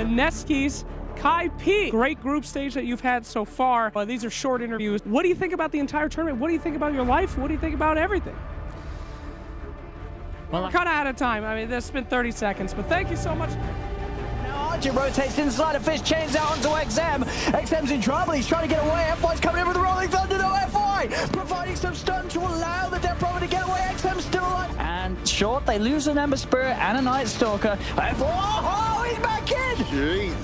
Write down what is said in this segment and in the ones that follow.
Mineski's Kai P. Great group stage that you've had so far. These are short interviews. What do you think about the entire tournament? What do you think about your life? What do you think about everything? Well, we're kind of out of time. I mean, this has been 30 seconds, but thank you so much. Now Archie rotates inside a fish, chains out onto XM. XM's in trouble. He's trying to get away. FY's coming in with the rolling thunder. No, FY providing some stun to allow the Death Prophet to get away. XM's still alive. And short, they lose an Ember Spirit and a Night Stalker. Oh, he's back in! Jeez.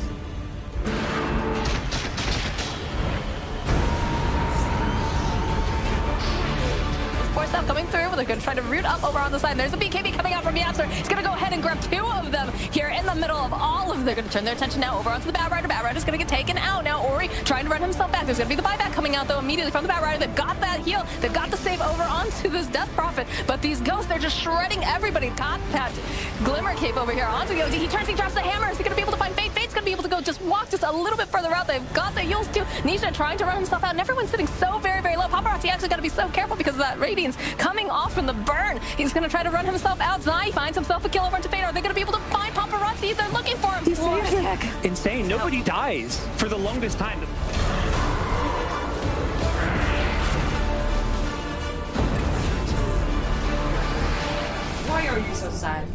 Stuff coming through. They're going to try to root up over on the side. There's a BKB coming out from Yapster. He's going to go ahead and grab 2 of them here in the middle of all of them. They're going to turn their attention now over onto the Bad Rider. Bad Rider's going to get taken out. Now Ori trying to run himself back. There's going to be the buyback coming out, though, immediately from the Bad Rider. They've got that heal. They've got the save over onto this Death Prophet. But these ghosts, they're just shredding everybody. Got that Glimmer Cape over here onto the OD. He turns, he drops the hammer. Is he going to be able to find Fate? Fate's going to be able to go just walk just a little bit further out. They've got the heals, too. Nisha trying to run himself out. And everyone's sitting so very, very low. Paparazzi actually got to be so careful because of that Radiance coming off from the burn. He's going to try to run himself out. Zai finds himself a kill over into Fate. Are they going to be able to find Paparazzi? They're looking for him. He saves it. Insane. Nobody dies for the longest time. Why are you so sad?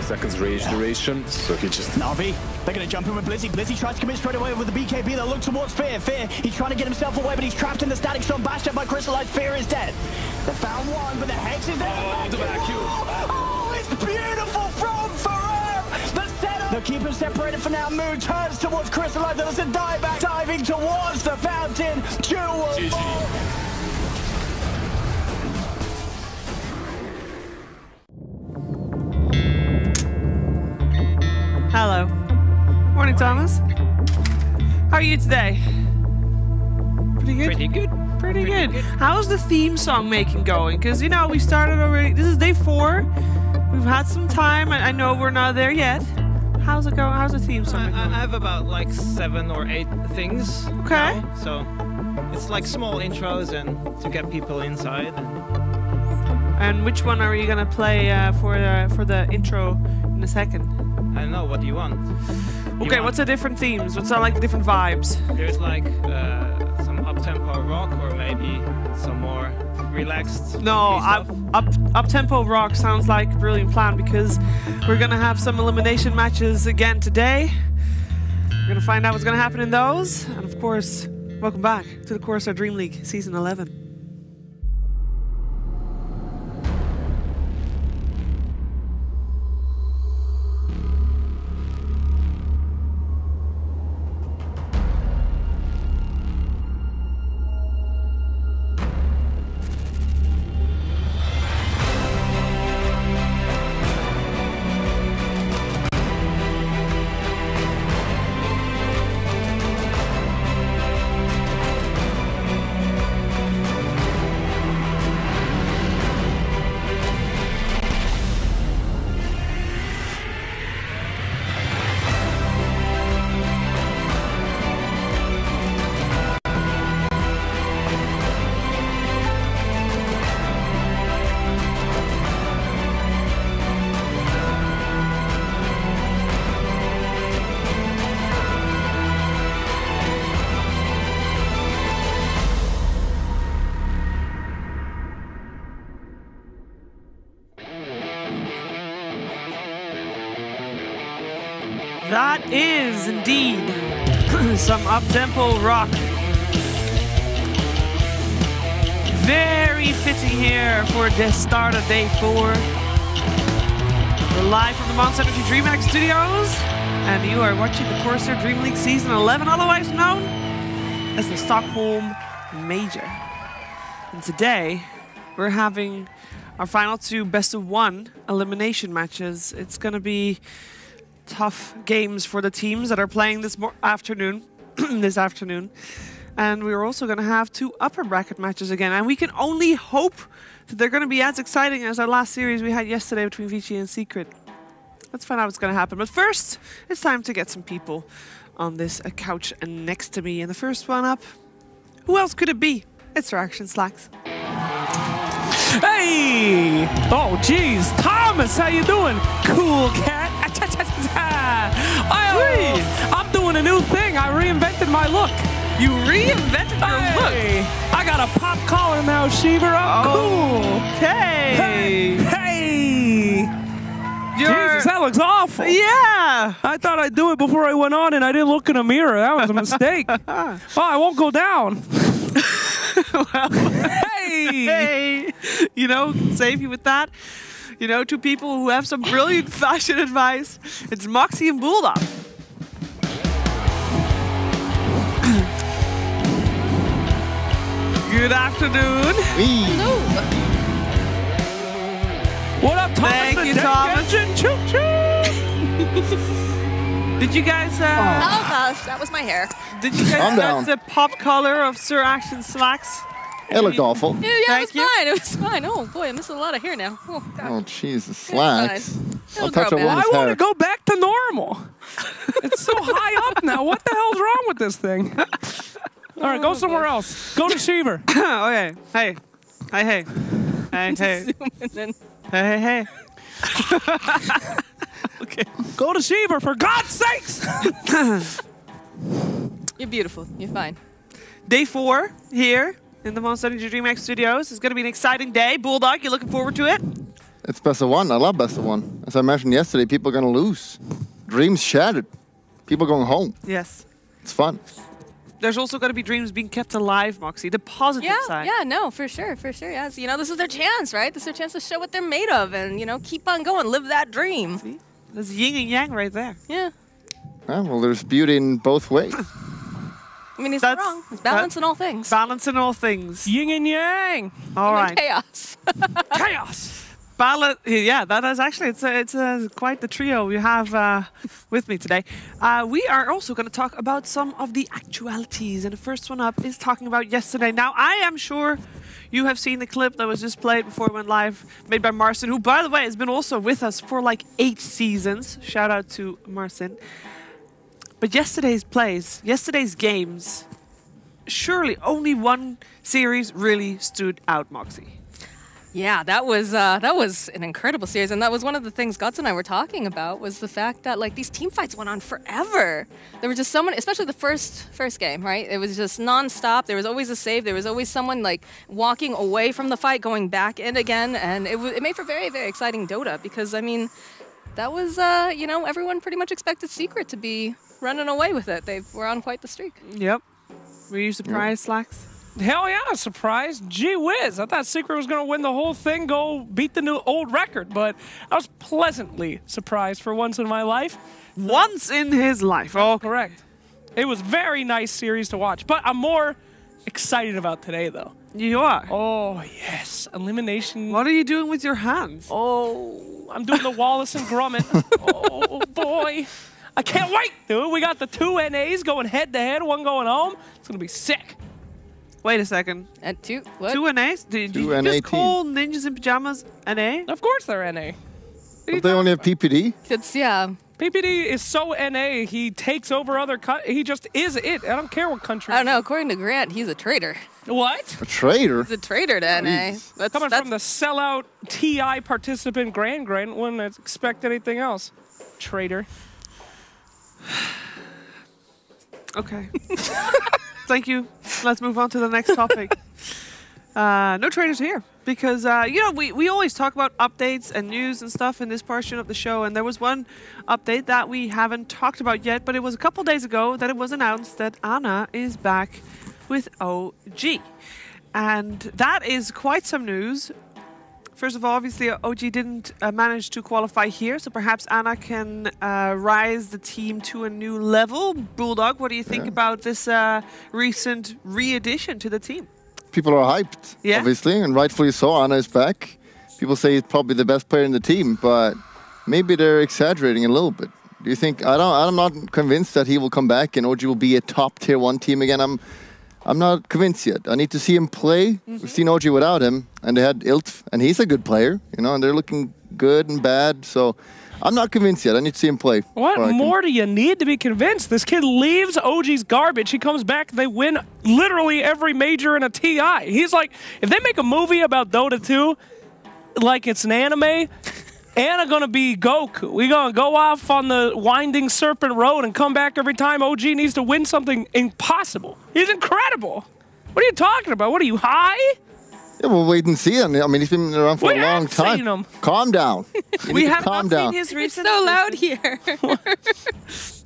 Seconds rage duration, so he just... Na'Vi, they're going to jump in with Blizzy. Blizzy tries to commit straight away with the BKB. They'll look towards Fear. Fear, he's trying to get himself away, but he's trapped in the Static Storm. Bashed up by Crystallized. Fear is dead. They found one, but the Hex is there. Oh, the vacuum. Oh, it's beautiful from Farouk. The setup. They'll keep him separated for now. Moon turns towards Crystallized. There's a dieback diving towards the fountain. Jewel. GG. Hello. Morning, Thomas. How are you today? Pretty good? Pretty good. Pretty good. How's the theme song making going? Because, you know, we started already. This is day 4. We've had some time. I know we're not there yet. How's it going? How's the theme song going? I have about like 7 or 8 things. Okay. Now, so it's like small intros and to get people inside. And which one are you going to play for the intro in a second? I don't know, what do you want? Okay, what's the different themes? What's like the different vibes? There's like some up-tempo rock or maybe some more relaxed. No, up-tempo rock sounds like a brilliant plan because we're going to have some elimination matches again today. We're going to find out what's going to happen in those. And of course, welcome back to the CORSAIr DreamLeague Season 11. That is indeed some up-tempo rock. Very fitting here for the start of day 4. We're live from the Monster Energy DreamHack Studios, and you are watching the CORSAIr DreamLeague Season 11, otherwise known as the Stockholm Major. And today, we're having our final 2 best-of-1 elimination matches. It's going to be tough games for the teams that are playing this afternoon. And we're also going to have 2 upper bracket matches again. And we can only hope that they're going to be as exciting as our last series we had yesterday between Vici and Secret. Let's find out what's going to happen. But first, it's time to get some people on this couch next to me. And the first one up, who else could it be? It's Reaction Slacks. Hey! Oh, geez. Thomas, how you doing? Cool cat. I'm doing a new thing. I reinvented my look. You reinvented your look? I got a pop collar now, Shiver. I'm cool. Okay. Hey! Jesus, that looks awful. Yeah. I thought I'd do it before I went on, and I didn't look in a mirror. That was a mistake. Oh, I won't go down. Well, hey. You know, save you with that. You know, two people who have some brilliant fashion advice. It's Moxie and Bulldog. Good afternoon. Hello. What up, Thomas? Thank you, Thomas. Did you guys? Oh gosh, that was my hair. Did you guys notice the pop color of Sir Action Slacks? It looked awful. Yeah, it was fine. It was fine. Oh boy, I'm missing a lot of hair now. Oh god. Oh, jeez, the slacks. It'll I'll touch a grow back. woman's I want hair. to go back to normal. It's so high up now. What the hell's wrong with this thing? All right, go somewhere else. Go to Shiver. Okay. Hey. Hey, hey. Hey, hey. Zoom in and Hey, hey, hey. Okay. Go to Shiver, for God's sakes. you're beautiful. You're fine. Day 4 here in the Monster Energy DreamLeague Studios. It's going to be an exciting day. Bulldog, you looking forward to it? It's best of one. I love best of one. As I mentioned yesterday, people are going to lose. Dreams shattered. People going home. Yes. It's fun. There's also going to be dreams being kept alive, Moxie. The positive side. Yeah, no, for sure, yes. You know, this is their chance, right? This is their chance to show what they're made of and, you know, keep on going, live that dream. See? There's yin and yang right there. Yeah. Well, there's beauty in both ways. I mean, he's not wrong. There's balance in all things. Balance in all things. Yin and yang. All And right. chaos. Chaos. Balance. Yeah, that is actually, it's quite the trio we have with me today. We are also going to talk about some of the actualities. And the first one up is talking about yesterday. Now, I am sure you have seen the clip that was just played before it went live, made by Marcin, who, by the way, has been also with us for like 8 seasons. Shout out to Marcin. But yesterday's plays, yesterday's games, surely only one series really stood out, Moxie. Yeah, that was an incredible series, and that was one of the things Guts and I were talking about, was the fact that like these team fights went on forever. There were just so many, especially the first game, right? It was just non-stop. There was always a save. There was always someone like walking away from the fight, going back in again, and it made for very, very exciting Dota, because I mean, that was you know, everyone pretty much expected Secret to be running away with it. They were on quite the streak. Yep. Were you surprised, Slacks? Hell yeah, surprise. Gee whiz. I thought Secret was going to win the whole thing, go beat the new old record, but I was pleasantly surprised for once in my life. Once in his life. Oh, Correct. It was very nice series to watch, but I'm more excited about today, though. you are. Oh, yes. Elimination. What are you doing with your hands? Oh, I'm doing the Wallace and Grumman. Oh, boy. I can't wait, dude. We got the 2 NAs going head-to-head, one going home. It's going to be sick. Wait a second. And what? 2 NAs? Did you NA just call Ninjas in Pajamas NA? Of course they're NA. But they only have PPD? It's, yeah. PPD is so NA, he takes over other he just is it. I don't care what country. I don't know. According to Grant, he's a traitor. What? A traitor? He's a traitor to NA. That's Coming from the sellout TI participant Grant wouldn't expect anything else. Traitor. Okay. Thank you. Let's move on to the next topic. No traitors here. Because, you know, we always talk about updates and news and stuff in this portion of the show. And there was one update that we haven't talked about yet. But it was a couple days ago that it was announced that Anna is back with OG. And that is quite some news. First of all, obviously, OG didn't manage to qualify here. So perhaps Anna can rise the team to a new level. Bulldog, what do you think about this recent re-addition to the team? People are hyped, obviously, and rightfully so. Anna is back. People say he's probably the best player in the team, but maybe they're exaggerating a little bit. Do you think? I'm not convinced that he will come back and OG will be a top tier 1 team again. I'm not convinced yet. I need to see him play. We've seen OG without him, and they had Iltf, and he's a good player, you know, and they're looking good and bad. So I'm not convinced yet. I need to see him play. What more do you need to be convinced? This kid leaves OG's garbage. He comes back. They win literally every major in a TI. He's like, if they make a movie about Dota 2, like it's an anime, Anna gonna be Goku. We gonna go off on the winding serpent road and come back every time OG needs to win something impossible. He's incredible. What are you talking about? What are you, high? Yeah, we'll wait and see him. I mean, he's been around for a long time. Seen him. Calm down. We have calm not down. seen his recent. It's so loud here.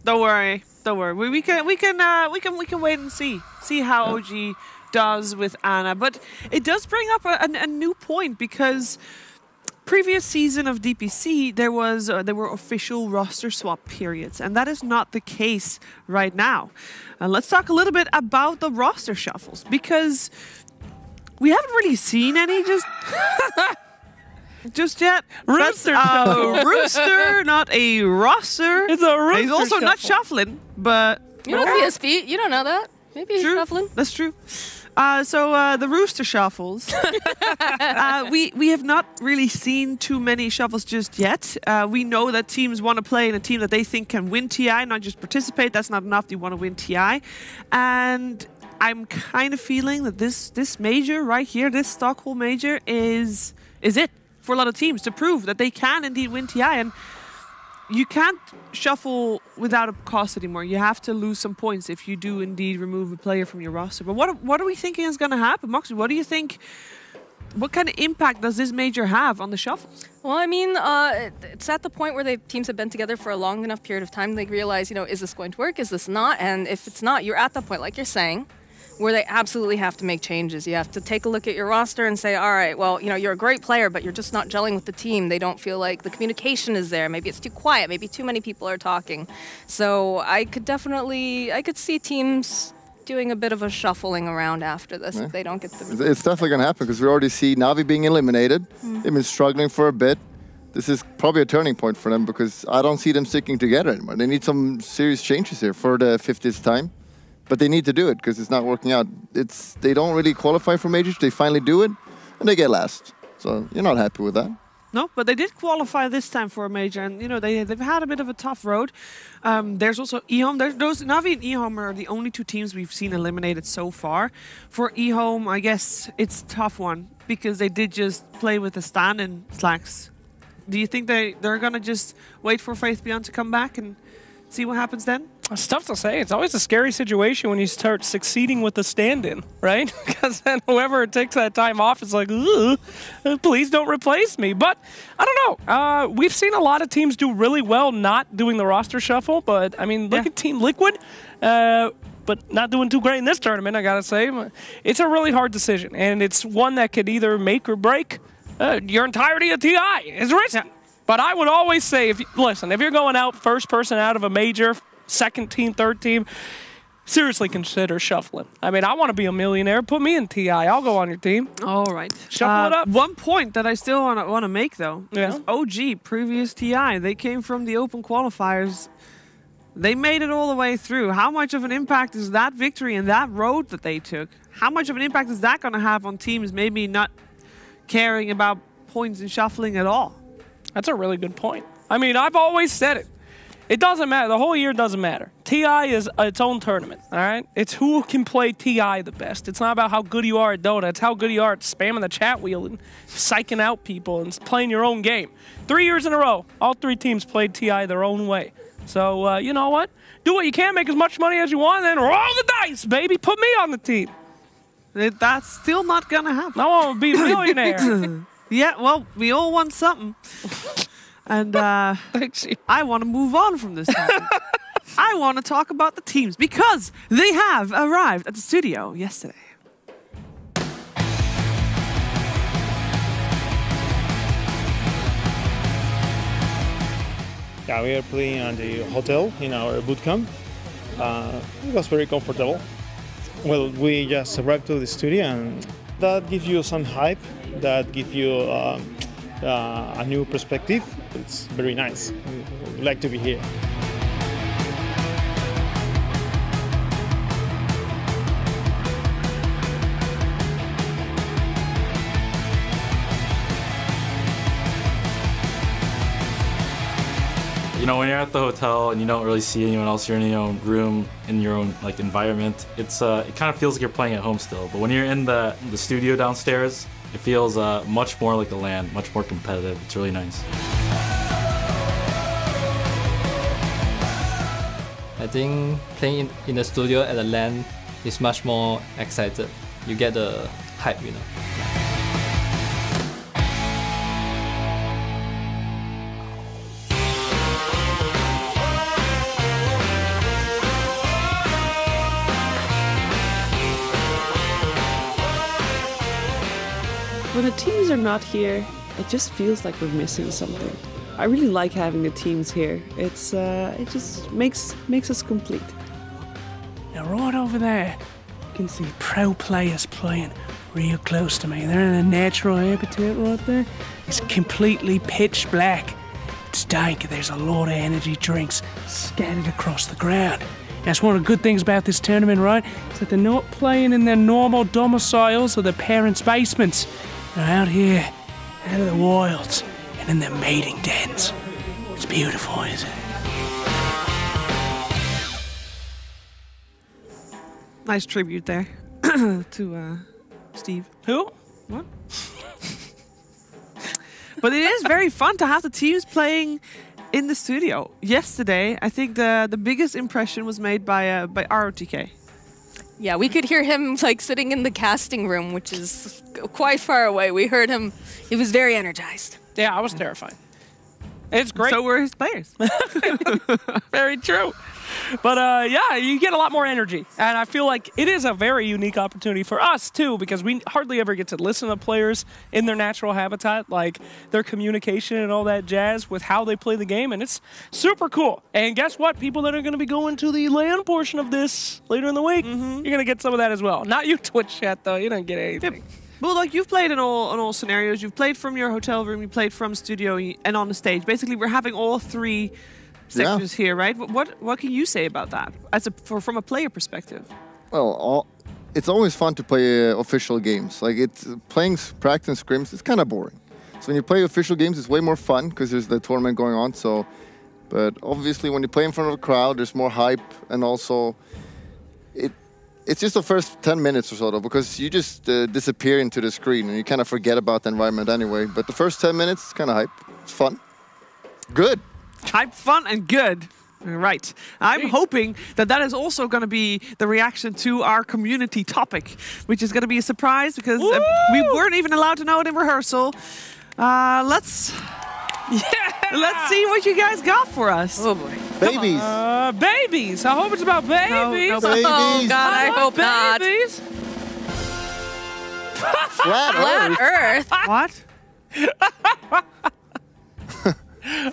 Don't worry. Don't worry. We can wait and see how OG does with Anna. But it does bring up a new point, because previous season of DPC there were official roster swap periods, and that is not the case right now. And let's talk a little bit about the roster shuffles, because we haven't really seen any just yet. Rooster. Rooster, not a roster. It's a rooster. He's also not shuffling, but You don't see his feet. You don't know that. Maybe he's shuffling. That's true. So the rooster shuffles. We have not really seen too many shuffles just yet. We know that teams want to play in a team that they think can win TI, not just participate. That's not enough. They want to win TI. And I'm kind of feeling that this major right here, this Stockholm major, is it for a lot of teams to prove that they can indeed win TI. And you can't shuffle without a cost anymore. You have to lose some points if you do indeed remove a player from your roster. But what are we thinking is going to happen, Moxie? What do you think? What kind of impact does this major have on the shuffles? Well, I mean, it's at the point where teams have been together for a long enough period of time. They realize, is this going to work? Is this not? And if it's not, you're at the point, like you're saying, where they absolutely have to make changes. You have to take a look at your roster and say, all right, well, you're a great player, but you're just not gelling with the team. They don't feel like the communication is there. Maybe it's too quiet. Maybe too many people are talking. So I could see teams doing a bit of a shuffling around after this if they don't get the... It's definitely going to happen, because we already see Na'Vi being eliminated. They've been struggling for a bit. This is probably a turning point for them, because I don't see them sticking together anymore. They need some serious changes here for the 50th time. But they need to do it, because it's not working out. They don't really qualify for majors. They finally do it, and they get last. So you're not happy with that. No, but they did qualify this time for a major, and they've had a bit of a tough road. There's also eHome. Those Na'Vi and eHome are the only two teams we've seen eliminated so far. For eHome, I guess it's a tough one, because they did just play with the stand-in slacks. Do you think they're gonna just wait for Faith Beyond to come back and see what happens then? It's tough to say. It's always a scary situation when you start succeeding with the stand-in, right? Because then whoever takes that time off is like, please don't replace me. But I don't know. We've seen a lot of teams do really well not doing the roster shuffle. But, I mean, look at Team Liquid. But not doing too great in this tournament, I got to say. It's a really hard decision. And it's one that could either make or break your entirety of TI. It's risky. Yeah. But I would always say, listen, if you're going out first person out of a major, second team, third team, seriously consider shuffling. I mean, I want to be a millionaire. Put me in TI. I'll go on your team. All right. Shuffle it up. One point that I still want to make, though, is OG, previous TI. They came from the open qualifiers. They made it all the way through. How much of an impact is that victory and that road that they took? How much of an impact is that going to have on teams maybe not caring about points and shuffling at all? That's a really good point. I mean, I've always said it. It doesn't matter. The whole year doesn't matter. TI is its own tournament, all right? It's who can play TI the best. It's not about how good you are at Dota. It's how good you are at spamming the chat wheel and psyching out people and playing your own game. 3 years in a row, all three teams played TI their own way. So, you know what? Do what you can, make as much money as you want, and then roll the dice, baby. Put me on the team. That's still not going to happen. I want to be a millionaire. Yeah, well, we all want something. And I want to move on from this topic. I want to talk about the teams, because they have arrived at the studio yesterday. Yeah, we are playing on the hotel in our bootcamp. It was very comfortable. Well, we just arrived to the studio, and that gives you some hype, that gives you a new perspective. It's very nice. We like to be here. You know, when you're at the hotel and you don't really see anyone else, you're in your own room, in your own like environment. It kind of feels like you're playing at home still. But when you're in the studio downstairs, it feels much more like a LAN, much more competitive. It's really nice. I think playing in the studio at the LAN is much more excited. You get the hype, you know. When the teams are not here, it just feels like we're missing something. I really like having the teams here. It just makes us complete. Now right over there, you can see pro players playing real close to me. They're in a natural habitat right there. It's completely pitch black. It's dank. There's a lot of energy drinks scattered across the ground. That's one of the good things about this tournament, right? Is that they're not playing in their normal domiciles or their parents' basements. They're out here, out of the wilds, and in their mating dens. It's beautiful, isn't it? Nice tribute there to Steve. Who? What? But it is very fun to have the teams playing in the studio. Yesterday, I think the biggest impression was made by ROTK. Yeah, we could hear him like sitting in the casting room, which is quite far away. We heard him. He was very energized. Yeah, I was terrified. It's great. So were his players. Very true. But yeah, you get a lot more energy. And I feel like it is a very unique opportunity for us, too, because we hardly ever get to listen to players in their natural habitat, like their communication and all that jazz with how they play the game. And it's super cool. And guess what? People that are going to be going to the LAN portion of this later in the week, you're going to get some of that as well. Not you, Twitch chat, though. You don't get anything. Yep. Well, like you've played in all scenarios. You've played from your hotel room, you played from studio, and on the stage. Basically, we're having all three sectors here, right? What can you say about that from a player perspective? Well, it's always fun to play official games. Like playing practice scrims is kind of boring. So when you play official games, it's way more fun because there's the tournament going on. So, but obviously when you play in front of a crowd, there's more hype, and also it's just the first 10 minutes or so, though, because you just disappear into the screen and you kind of forget about the environment anyway. But the first 10 minutes, it's kind of hype. It's fun. Good. Hype, fun, and good. Right. I'm hoping that is also going to be the reaction to our community topic, which is going to be a surprise because we weren't even allowed to know it in rehearsal. Let's see what you guys got for us. Oh boy. Babies. Babies. I hope it's about babies. No, babies. Oh God, I hope not. Babies. Flat Earth. What?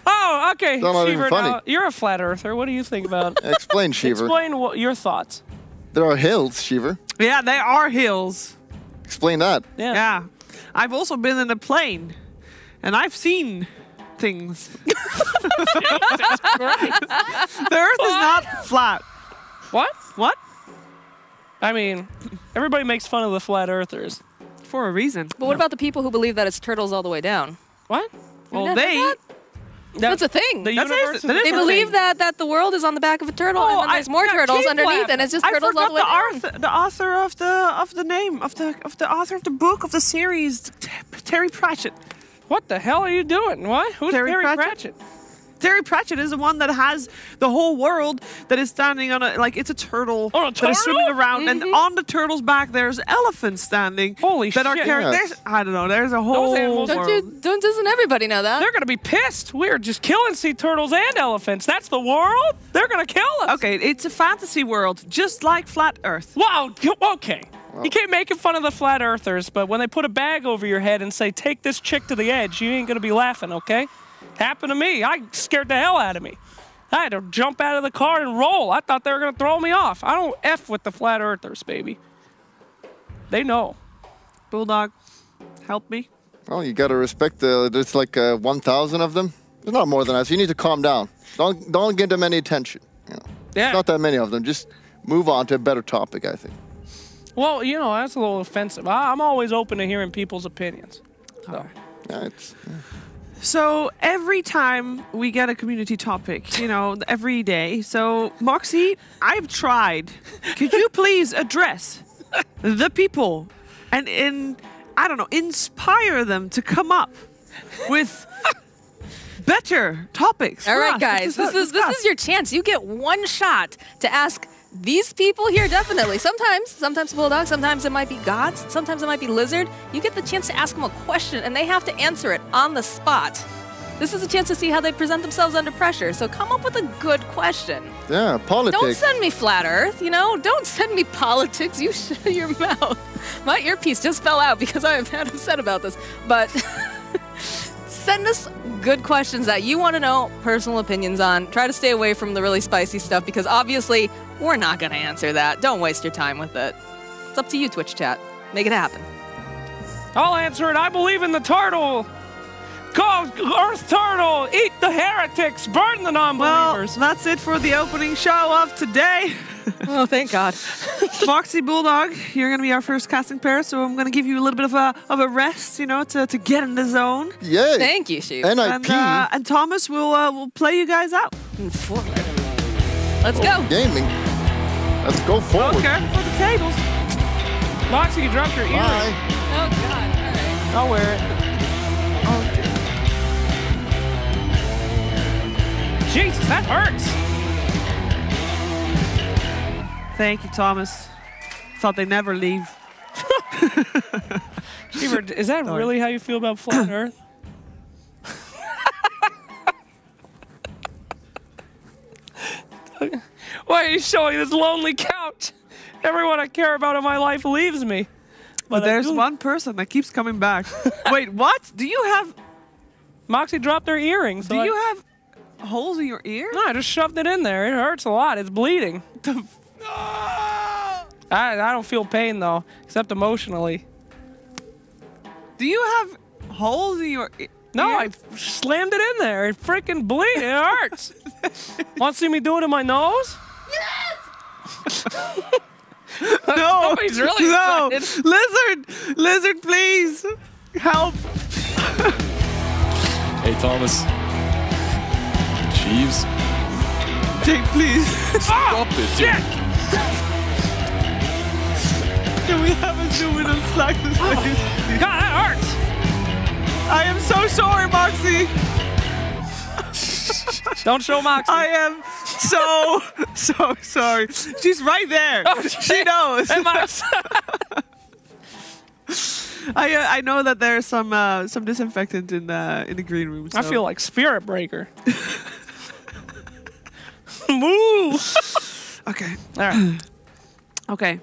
Oh, okay. It's not even Shiver, funny. now, you're a flat earther. What do you think about it? Explain, Shiver. Explain your thoughts. There are hills, Shiver. Yeah, they are hills. Explain that. Yeah. I've also been in a plane, and I've seen things. The Earth is not flat. What? What? I mean, everybody makes fun of the flat earthers. For a reason. But what about the people who believe that it's turtles all the way down? What? Well, they... That's a thing. The universe They believe that the world is on the back of a turtle, and then there's more turtles underneath, and it's just turtles all the way down. The author of the name of the author of the book of the series, Terry Pratchett. What the hell are you doing? What? Who's Terry Pratchett? Terry Pratchett is the one that has the whole world that is standing on it's a turtle that is swimming around, and on the turtle's back there's elephants standing. Holy shit! I don't know. There's a whole world. Doesn't everybody know that? They're gonna be pissed. We're just killing sea turtles and elephants. That's the world. They're gonna kill us. Okay, it's a fantasy world, just like Flat Earth. Wow. Okay. You keep making fun of the flat earthers, but when they put a bag over your head and say, "Take this chick to the edge," you ain't gonna be laughing, okay? Happened to me. I scared the hell out of me. I had to jump out of the car and roll. I thought they were going to throw me off. I don't F with the flat earthers, baby. They know. Bulldog, help me. Well, you got to respect there's like 1,000 of them. There's not more than that, so you need to calm down. Don't give them any attention. You know. Yeah. It's not that many of them. Just move on to a better topic, I think. Well, you know, that's a little offensive. I'm always open to hearing people's opinions. So. Yeah, it's... So every time we get a community topic, you know, every day. So Moxie, I've tried. Could you please address the people and I don't know, inspire them to come up with better topics? All right, guys, this is your chance. You get one shot to ask these people here, definitely. Sometimes Bulldog, sometimes it might be Gods, sometimes it might be Lizard. You get the chance to ask them a question and they have to answer it on the spot. This is a chance to see how they present themselves under pressure, so come up with a good question. Yeah, politics. Don't send me flat earth, you know? Don't send me politics. You shut your mouth. My earpiece just fell out because I have had upset about this. But send us good questions that you want to know personal opinions on. Try to stay away from the really spicy stuff because obviously we're not going to answer that. Don't waste your time with it. It's up to you, Twitch chat. Make it happen. I'll answer it. I believe in the turtle. Go, Earth Turtle! Eat the heretics! Burn the non-believers! Well, that's it for the opening show of today. Oh, thank God. Moxie, Bulldog, you're going to be our first casting pair, so I'm going to give you a little bit of a rest, you know, to get in the zone. Yay! Thank you, Sheep. And Thomas will play you guys out. Let's go. Gaming. Let's go forward. Okay, for the tables. Moxie, you dropped your earring. Oh, God. All right. I'll wear it. Oh, dear. Jesus, that hurts. Thank you, Thomas. Thought they'd never leave. Sheever, is that really how you feel about flat Earth? Why are you showing this lonely couch? Everyone I care about in my life leaves me. But there's one person that keeps coming back. Wait, what? Do you have... Moxie dropped their earrings. Do you have holes in your ear? No, I just shoved it in there. It hurts a lot. It's bleeding. I don't feel pain, though, except emotionally. Do you have holes in your ear? No, I slammed it in there. It freaking bleeds. It hurts. Want to see me do it in my nose? Yes! No! Somebody's really excited. Lizard! Lizard, please! Help! Hey, Thomas. Jeeves. Jake, please. Stop it, Jake. Can we have a zoom in on Slack this please? God, that hurts. I am so sorry, Moxie. Don't show Moxie. I am so sorry. She's right there. Oh, she knows. I know that there's some disinfectant in the green room. So. I feel like Spirit Breaker. Moo. Okay. All right. Okay.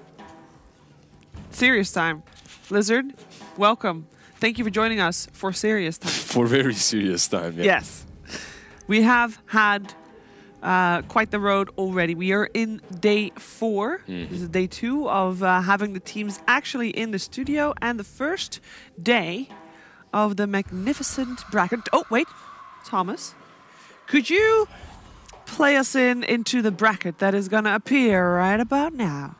Serious time. Lizard, welcome. Thank you for joining us for serious time. For very serious time, yeah. Yes. We have had quite the road already. We are in day 4. This is day 2 of having the teams actually in the studio and the first day of the magnificent bracket. Oh, wait. Thomas, could you play us into the bracket that is going to appear right about now?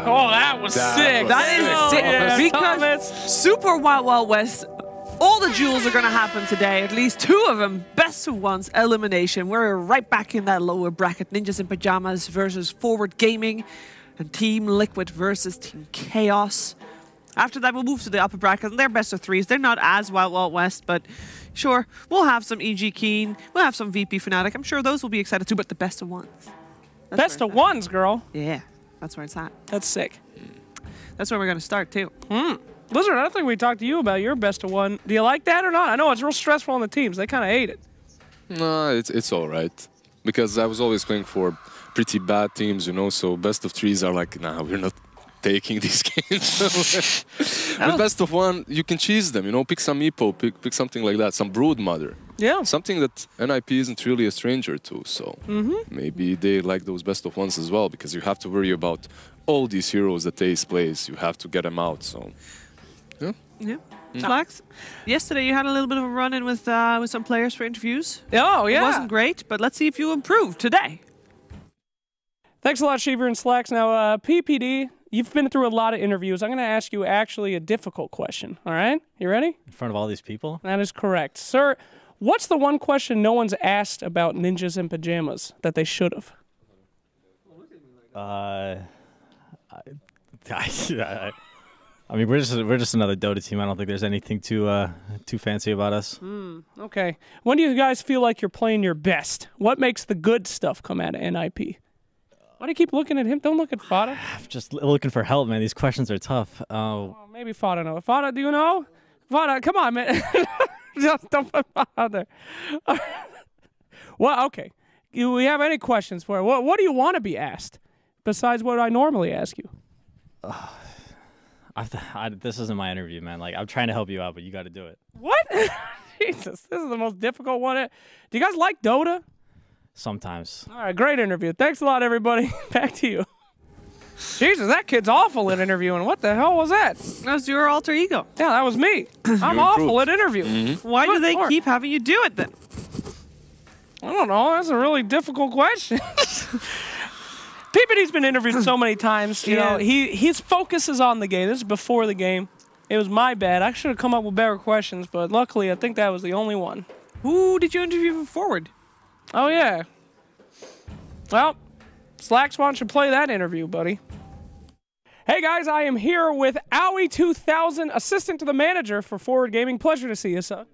Oh, that was sick. That is sick. Yeah, Because Thomas. Super Wild Wild West, all the duels are going to happen today. At least 2 of them, best of ones, elimination. We're right back in that lower bracket. Ninjas in Pajamas versus Forward Gaming. And Team Liquid versus Team Chaos. After that, we'll move to the upper bracket. And they're best of 3s. They're not as Wild Wild West, but sure. We'll have some EG Keen. We'll have some VP Fnatic. I'm sure those will be excited too, but the best of ones. Best of ones, girl. Yeah, that's where it's at. That's sick. That's where we're going to start, too. Lizard, I don't think we talked to you about your best of one. Do you like that or not? I know it's real stressful on the teams. They kind of hate it. No, it's all right. Because I was always playing for pretty bad teams, you know, so best of 3s are like, nah, we're not taking these games. With best of 1, you can cheese them, you know, pick some Meepo, pick something like that, some Brood Mother. Yeah. Something that NIP isn't really a stranger to, so maybe they like those best of 1s as well, because you have to worry about all these heroes that Ace plays. You have to get them out, so yeah. Yeah. Flax, yesterday you had a little bit of a run-in with some players for interviews. Oh, yeah. It wasn't great, but let's see if you improve today. Thanks a lot, Sheever and Slacks. Now, PPD, you've been through a lot of interviews. I'm going to ask you actually a difficult question, all right? You ready? In front of all these people? That is correct. Sir, what's the one question no one's asked about Ninjas in Pajamas that they should have? I mean, we're just another Dota team. I don't think there's anything too fancy about us. Okay. When do you guys feel like you're playing your best? What makes the good stuff come out of NIP? Why do you keep looking at him? Don't look at Fada. I'm just looking for help, man. These questions are tough. Maybe Fada knows. Fada, do you know? Fada, come on, man. Just don't put Fada out there. Well, okay. Do we have any questions for you? What do you want to be asked besides what I normally ask you? This isn't my interview, man. Like, I'm trying to help you out, but you got to do it. What? Jesus, this is the most difficult one. Do you guys like Dota? Sometimes. All right, great interview. Thanks a lot, everybody. Back to you. Jesus, that kid's awful at interviewing. What the hell was that? That was your alter ego. Yeah, that was me. I'm awful at interviewing. Why do they keep having you do it then? I don't know. That's a really difficult question. PPD's been interviewed so many times. You know, his focus is on the game. This is before the game. It was my bad. I should have come up with better questions, but luckily I think that was the only one. Who did you interview for Forward? Oh, yeah. Well, Slacks, why don't you play that interview, buddy? Hey, guys, I am here with Owie2000, assistant to the manager for Forward Gaming. Pleasure to see you, son.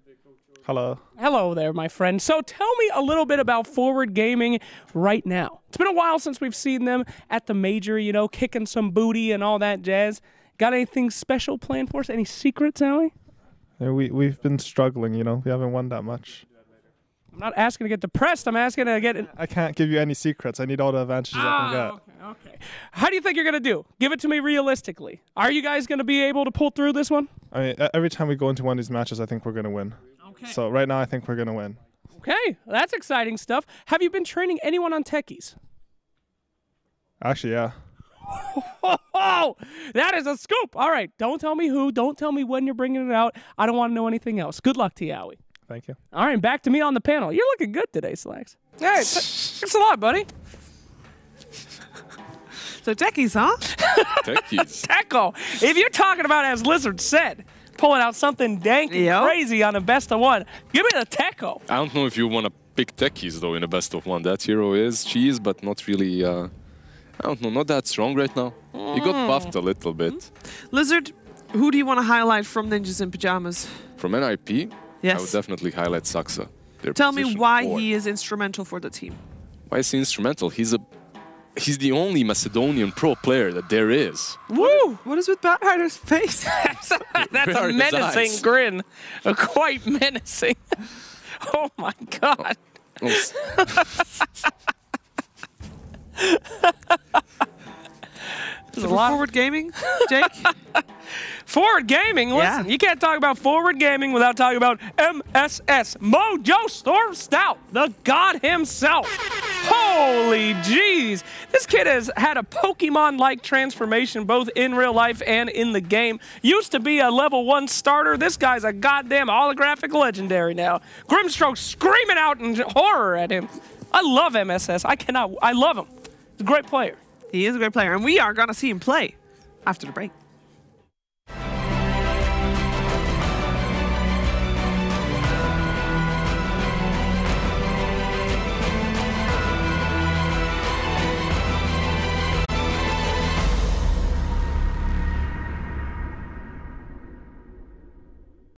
Hello. Hello there, my friend. So tell me a little bit about Forward Gaming right now. It's been a while since we've seen them at the major, you know, kicking some booty and all that jazz. Got anything special planned for us? Any secrets, Owie? Yeah, we've been struggling, you know. We haven't won that much. I'm not asking to get depressed. I'm asking to get... I can't give you any secrets. I need all the advantages I can get. Okay. How do you think you're going to do? Give it to me realistically. Are you guys going to be able to pull through this one? I mean, every time we go into one of these matches, I think we're going to win. Okay. So right now, I think we're going to win. Okay, that's exciting stuff. Have you been training anyone on techies? Actually, yeah. Oh, that is a scoop. All right, don't tell me who. Don't tell me when you're bringing it out. I don't want to know anything else. Good luck to you, Owie. Thank you. All right, back to me on the panel. You're looking good today, Slacks. Hey, thanks a lot, buddy. So techies, huh? Techies. Techo. If you're talking about, as Lizard said, pulling out something dank and crazy on a best of one, give me the Techo. I don't know if you want to pick techies, though, in a best of one. That hero is cheese, but not really, I don't know, not that strong right now. He got buffed a little bit. Lizard, who do you want to highlight from Ninjas in Pajamas? From NIP? Yes. I would definitely highlight Saxa. Tell me why he is instrumental for the team. Why is he instrumental? He's the only Macedonian pro player that there is. Woo! What is with Batrider's face? That's a menacing grin. Quite menacing. Oh my god. Is it Forward Gaming, Jake? Forward Gaming? Listen, you can't talk about Forward Gaming without talking about MSS, Mojo Storm Stout, the god himself. Holy jeez. This kid has had a Pokemon-like transformation both in real life and in the game. Used to be a level 1 starter. This guy's a goddamn holographic legendary now. Grimstroke screaming out in horror at him. I love MSS. I love him. He's a great player. He is a great player, and we are going to see him play after the break.